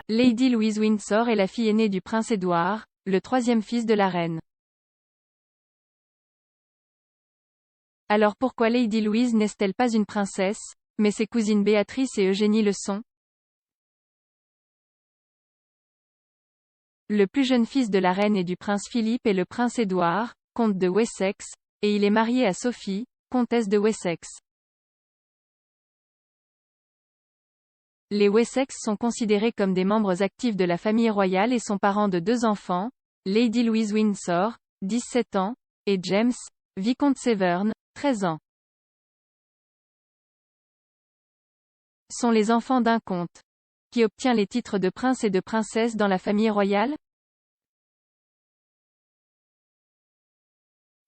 Lady Louise Windsor est la fille aînée du prince Édouard, le troisième fils de la reine. Alors pourquoi Lady Louise n'est-elle pas une princesse, mais ses cousines Béatrice et Eugénie le sont? Le plus jeune fils de la reine et du prince Philippe est le prince Édouard, comte de Wessex, et il est marié à Sophie, comtesse de Wessex. Les Wessex sont considérés comme des membres actifs de la famille royale et sont parents de 2 enfants, Lady Louise Windsor, 17 ans, et James, vicomte Severn, 13 ans. Sont les enfants d'un comte qui obtient les titres de prince et de princesse dans la famille royale?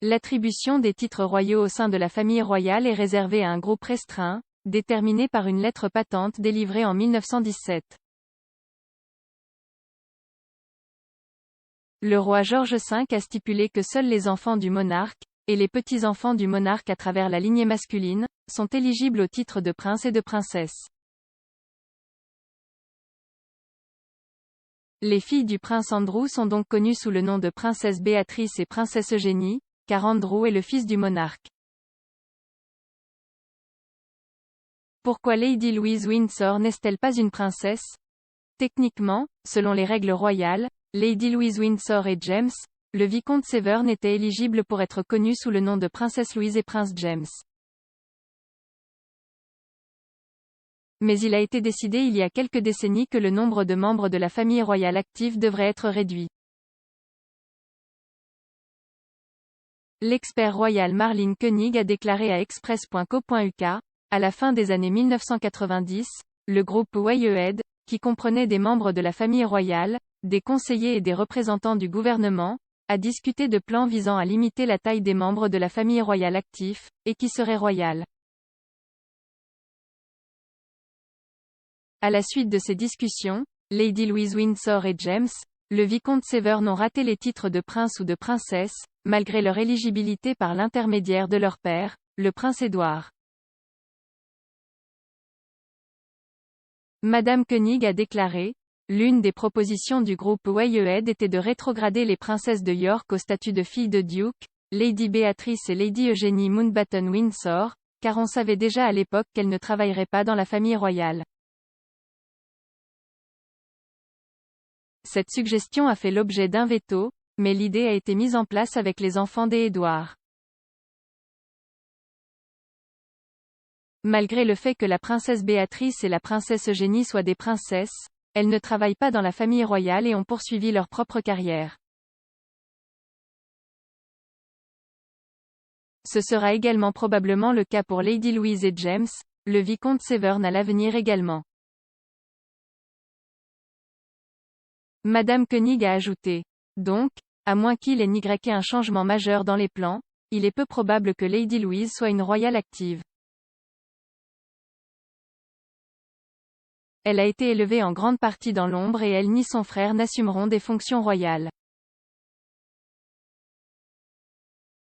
L'attribution des titres royaux au sein de la famille royale est réservée à un groupe restreint, déterminé par une lettre patente délivrée en 1917. Le roi George V a stipulé que seuls les enfants du monarque, et les petits-enfants du monarque à travers la lignée masculine, sont éligibles au titre de prince et de princesse. Les filles du prince Andrew sont donc connues sous le nom de princesse Béatrice et princesse Eugénie, car Andrew est le fils du monarque. Pourquoi Lady Louise Windsor n'est-elle pas une princesse? Techniquement, selon les règles royales, Lady Louise Windsor et James, le vicomte Severn étaient éligibles pour être connus sous le nom de princesse Louise et prince James. Mais il a été décidé il y a quelques décennies que le nombre de membres de la famille royale active devrait être réduit. L'expert royal Marlene Koenig a déclaré à Express.co.uk, à la fin des années 1990, le groupe Wyatt, qui comprenait des membres de la famille royale, des conseillers et des représentants du gouvernement, a discuté de plans visant à limiter la taille des membres de la famille royale actifs, et qui seraient royales. À la suite de ces discussions, Lady Louise Windsor et James, le vicomte Severn ont raté les titres de prince ou de princesse, malgré leur éligibilité par l'intermédiaire de leur père, le prince Édouard. Madame Koenig a déclaré, l'une des propositions du groupe Wyatt était de rétrograder les princesses de York au statut de filles de duke, Lady Béatrice et Lady Eugénie Mountbatten Windsor, car on savait déjà à l'époque qu'elles ne travailleraient pas dans la famille royale. Cette suggestion a fait l'objet d'un veto, mais l'idée a été mise en place avec les enfants des Édouard. Malgré le fait que la princesse Béatrice et la princesse Eugénie soient des princesses, elles ne travaillent pas dans la famille royale et ont poursuivi leur propre carrière. Ce sera également probablement le cas pour Lady Louise et James, le vicomte Severn à l'avenir également. Madame Koenig a ajouté. Donc, à moins qu'il n'y ait un changement majeur dans les plans, il est peu probable que Lady Louise soit une royale active. Elle a été élevée en grande partie dans l'ombre et elle ni son frère n'assumeront des fonctions royales.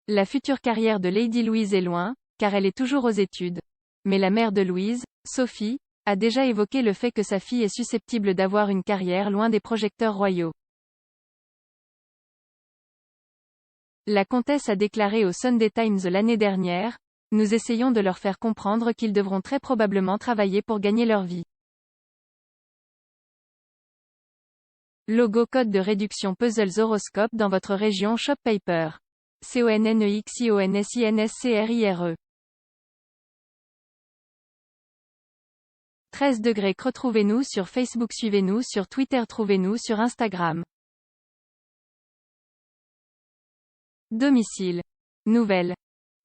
La future carrière de Lady Louise est loin, car elle est toujours aux études. Mais la mère de Louise, Sophie, a déjà évoqué le fait que sa fille est susceptible d'avoir une carrière loin des projecteurs royaux. La comtesse a déclaré au Sunday Times l'année dernière, « Nous essayons de leur faire comprendre qu'ils devront très probablement travailler pour gagner leur vie. » Logo code de réduction Puzzles Horoscope dans votre région Shop Paper. CONNEXIONSINSCRIRE 13 degrés. Retrouvez-nous sur Facebook. Suivez-nous sur Twitter. Trouvez-nous sur Instagram. Domicile. Nouvelles.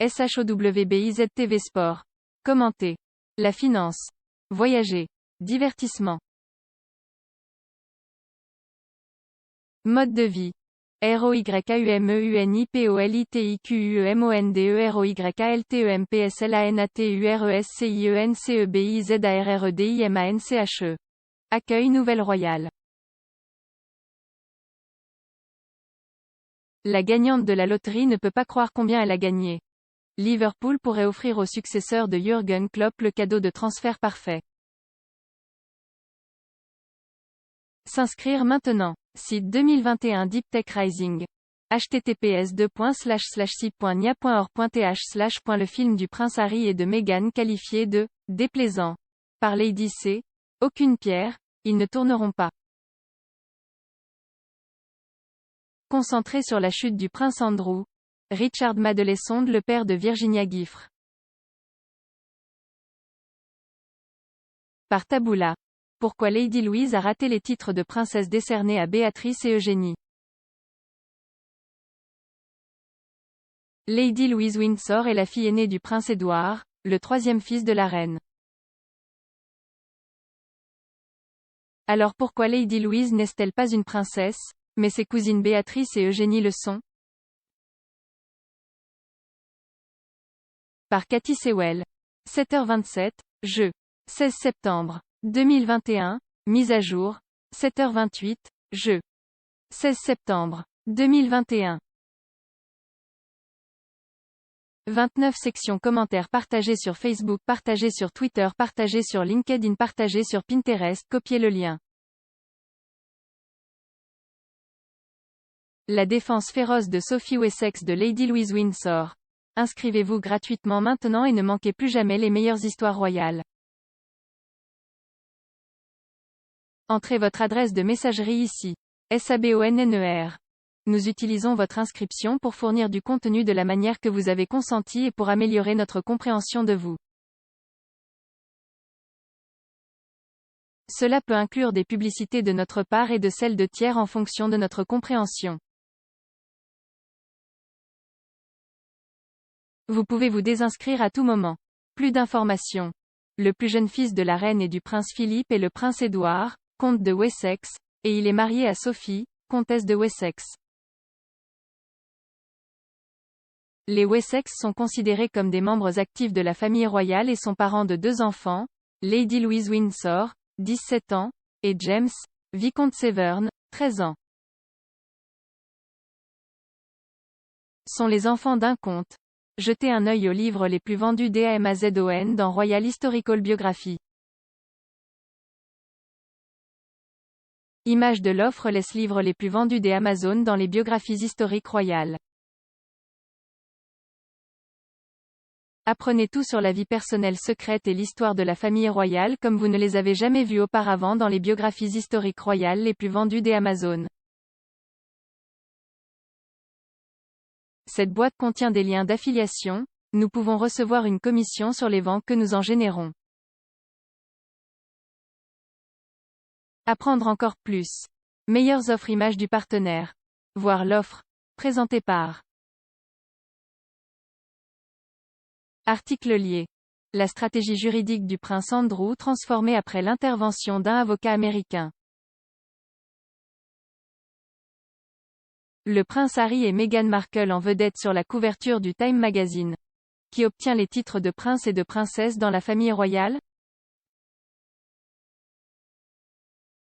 SHOWBIZ TV Sport. Commenter. La finance. Voyager. Divertissement. Mode de vie. ROYKUMEUNIPOLITIQUEMONDEUROYALTEMPSLANATURSCIENCEBIZARREDIMANCHE. Accueil Nouvelle Royale. La gagnante de la loterie ne peut pas croire combien elle a gagné. Liverpool pourrait offrir au successeur de Jürgen Klopp le cadeau de transfert parfait. S'inscrire maintenant. Site 2021 Deep Tech Rising. https://site.nia.org.th/. Le film du prince Harry et de Meghan qualifié de « déplaisant » par Lady C. Aucune pierre, ils ne tourneront pas. Concentré sur la chute du prince Andrew, Richard Madeley sonde le père de Virginia Giffre. Par Taboola. Pourquoi Lady Louise a raté les titres de princesse décernés à Béatrice et Eugénie. Lady Louise Windsor est la fille aînée du prince Édouard, le troisième fils de la reine. Alors pourquoi Lady Louise n'est-elle pas une princesse, mais ses cousines Béatrice et Eugénie le sont? Par Cathy Sewell. 7h27, jeu. 16 septembre 2021, mise à jour. 7h28, jeu. 16 septembre 2021. 29 sections commentaires partagés sur Facebook, partagés sur Twitter, partagés sur LinkedIn, partagés sur Pinterest, copiez le lien. La défense féroce de Sophie Wessex de Lady Louise Windsor. Inscrivez-vous gratuitement maintenant et ne manquez plus jamais les meilleures histoires royales. Entrez votre adresse de messagerie ici. SABONNER. Nous utilisons votre inscription pour fournir du contenu de la manière que vous avez consenti et pour améliorer notre compréhension de vous. Cela peut inclure des publicités de notre part et de celles de tiers en fonction de notre compréhension. Vous pouvez vous désinscrire à tout moment. Plus d'informations. Le plus jeune fils de la reine et du prince Philippe est le prince Édouard, comte de Wessex, et il est marié à Sophie, comtesse de Wessex. Les Wessex sont considérés comme des membres actifs de la famille royale et sont parents de 2 enfants, Lady Louise Windsor, 17 ans, et James, vicomte Severn, 13 ans. Sont les enfants d'un comte. Jetez un œil aux livres les plus vendus d'Amazon dans Royal Historical Biography. Image de l'offre les livres les plus vendus d'Amazon dans les biographies historiques royales. Apprenez tout sur la vie personnelle secrète et l'histoire de la famille royale comme vous ne les avez jamais vues auparavant dans les biographies historiques royales les plus vendues d'Amazon. Cette boîte contient des liens d'affiliation, nous pouvons recevoir une commission sur les ventes que nous en générons. Apprendre encore plus. Meilleures offres images du partenaire. Voir l'offre. Présentée par. Article lié. La stratégie juridique du prince Andrew transformée après l'intervention d'un avocat américain. Le prince Harry et Meghan Markle en vedette sur la couverture du Time Magazine. Qui obtient les titres de prince et de princesse dans la famille royale?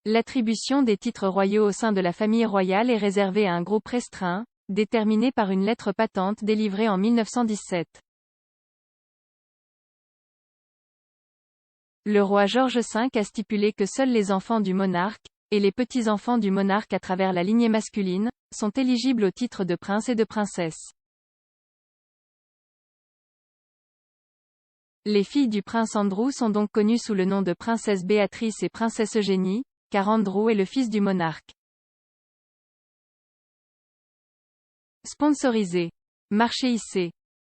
L'attribution des titres royaux au sein de la famille royale est réservée à un groupe restreint, déterminé par une lettre patente délivrée en 1917. Le roi George V a stipulé que seuls les enfants du monarque, et les petits-enfants du monarque à travers la lignée masculine, sont éligibles au titre de prince et de princesse. Les filles du prince Andrew sont donc connues sous le nom de princesse Béatrice et princesse Eugénie, car Andrew est le fils du monarque. Sponsorisé. Marché IC.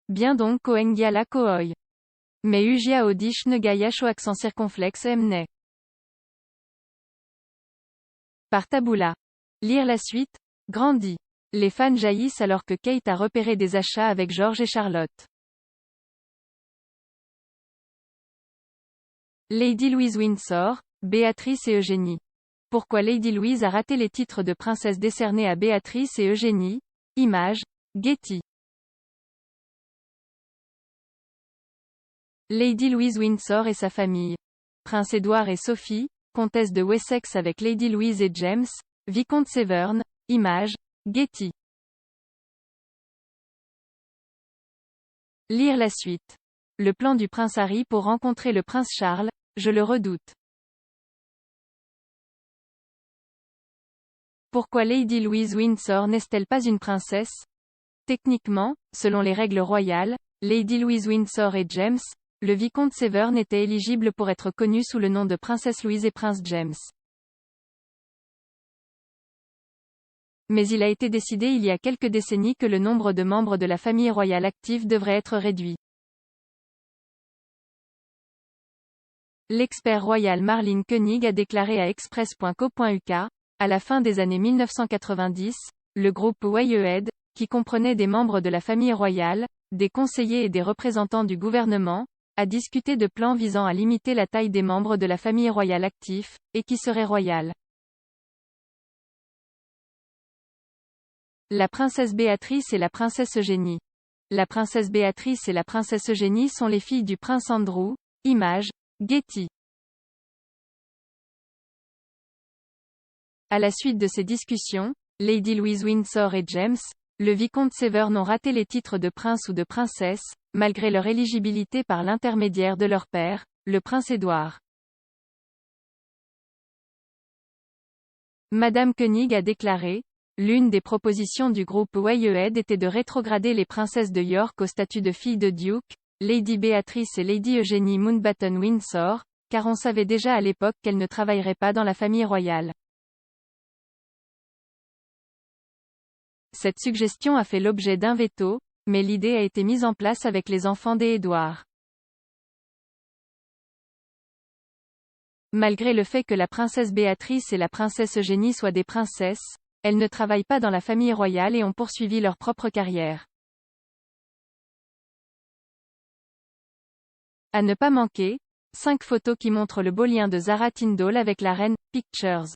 Bien donc Koengiala Kooi. Mais Ugia Odish Negaya Show accent circonflexe Mne. Par Taboola. Lire la suite. Grandi. Les fans jaillissent alors que Kate a repéré des achats avec George et Charlotte. Lady Louise Windsor, Béatrice et Eugénie. Pourquoi Lady Louise a raté les titres de princesse décernés à Béatrice et Eugénie? Image. Getty. Lady Louise Windsor et sa famille. Prince Édouard et Sophie, comtesse de Wessex avec Lady Louise et James, vicomte Severn. Image. Getty. Lire la suite. Le plan du prince Harry pour rencontrer le prince Charles, je le redoute. Pourquoi Lady Louise Windsor n'est-elle pas une princesse? Techniquement, selon les règles royales, Lady Louise Windsor et James, le vicomte Severn étaient éligibles pour être connus sous le nom de princesse Louise et prince James. Mais il a été décidé il y a quelques décennies que le nombre de membres de la famille royale active devrait être réduit. L'expert royal Marlene Koenig a déclaré à Express.co.uk, à la fin des années 1990, le groupe Wyatt, qui comprenait des membres de la famille royale, des conseillers et des représentants du gouvernement, a discuté de plans visant à limiter la taille des membres de la famille royale actifs, et qui seraient royales. La princesse Béatrice et la princesse Eugénie. La princesse Béatrice et la princesse Eugénie sont les filles du prince Andrew. Image, Getty. À la suite de ces discussions, Lady Louise Windsor et James, le vicomte Severn ont raté les titres de prince ou de princesse, malgré leur éligibilité par l'intermédiaire de leur père, le prince Édouard. Madame Koenig a déclaré: l'une des propositions du groupe Wyatt était de rétrograder les princesses de York au statut de filles de duke, Lady Béatrice et Lady Eugénie Mountbatten Windsor, car on savait déjà à l'époque qu'elles ne travailleraient pas dans la famille royale. Cette suggestion a fait l'objet d'un veto, mais l'idée a été mise en place avec les enfants des Édouard. Malgré le fait que la princesse Béatrice et la princesse Eugénie soient des princesses, elles ne travaillent pas dans la famille royale et ont poursuivi leur propre carrière. À ne pas manquer, 5 photos qui montrent le beau lien de Zara Tindall avec la reine. Pictures.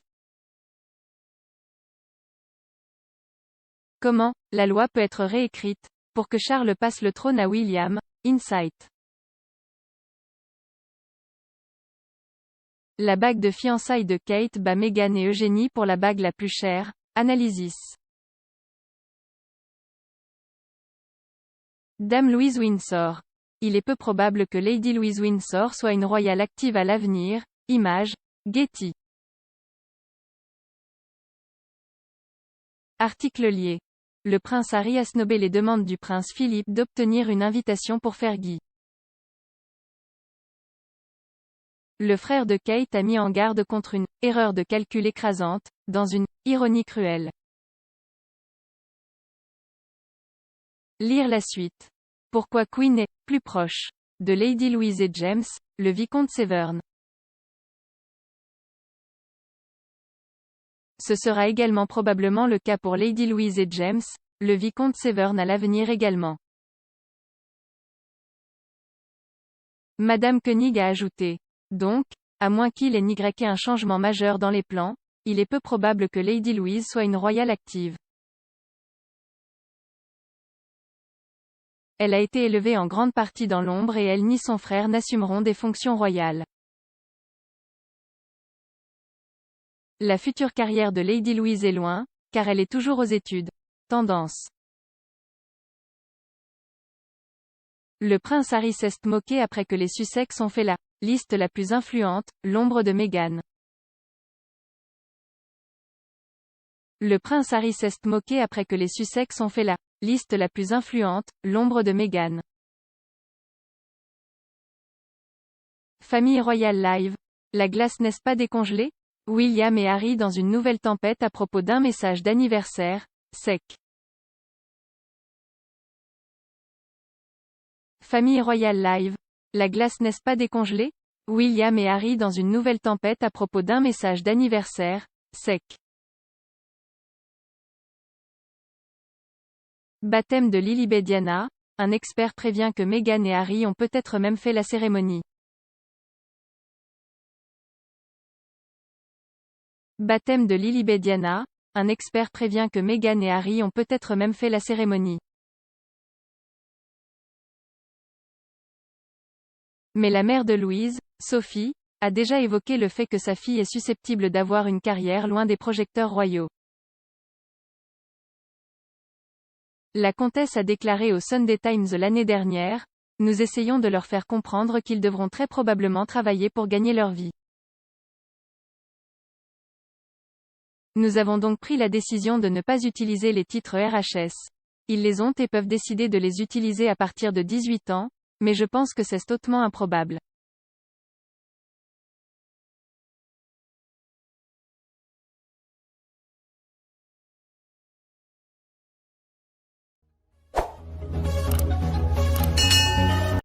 Comment la loi peut être réécrite pour que Charles passe le trône à William? Insight. La bague de fiançailles de Kate bat Meghan et Eugénie pour la bague la plus chère. Analysis. Dame Louise Windsor. Il est peu probable que Lady Louise Windsor soit une royale active à l'avenir. Image, Getty. Article lié. Le prince Harry a snobé les demandes du prince Philippe d'obtenir une invitation pour Fergie. Le frère de Kate a mis en garde contre une « erreur de calcul écrasante », dans une « ironie cruelle ». Lire la suite. Pourquoi Queen est « plus proche » de Lady Louise et James, le vicomte Severn. Ce sera également probablement le cas pour Lady Louise et James, le vicomte Severn à l'avenir également. Madame Koenig a ajouté. Donc, à moins qu'il ait y un changement majeur dans les plans, il est peu probable que Lady Louise soit une royale active. Elle a été élevée en grande partie dans l'ombre et elle ni son frère n'assumeront des fonctions royales. La future carrière de Lady Louise est loin, car elle est toujours aux études. Tendance. Le prince Harry s'est moqué après que les Sussex ont fait la liste la plus influente, l'ombre de Meghan. Le prince Harry s'est moqué après que les Sussex ont fait la liste la plus influente, l'ombre de Meghan. Famille royale live. La glace n'est pas décongelée? William et Harry dans une nouvelle tempête à propos d'un message d'anniversaire, sec. Famille royale live. La glace n'est pas décongelée? William et Harry dans une nouvelle tempête à propos d'un message d'anniversaire, sec. Baptême de Lilibet Diana, un expert prévient que Meghan et Harry ont peut-être même fait la cérémonie. Baptême de Lilibet Diana, un expert prévient que Meghan et Harry ont peut-être même fait la cérémonie. Mais la mère de Louise, Sophie, a déjà évoqué le fait que sa fille est susceptible d'avoir une carrière loin des projecteurs royaux. La comtesse a déclaré au Sunday Times l'année dernière: « Nous essayons de leur faire comprendre qu'ils devront très probablement travailler pour gagner leur vie. Nous avons donc pris la décision de ne pas utiliser les titres RHS. Ils les ont et peuvent décider de les utiliser à partir de 18 ans, mais je pense que c'est hautement improbable.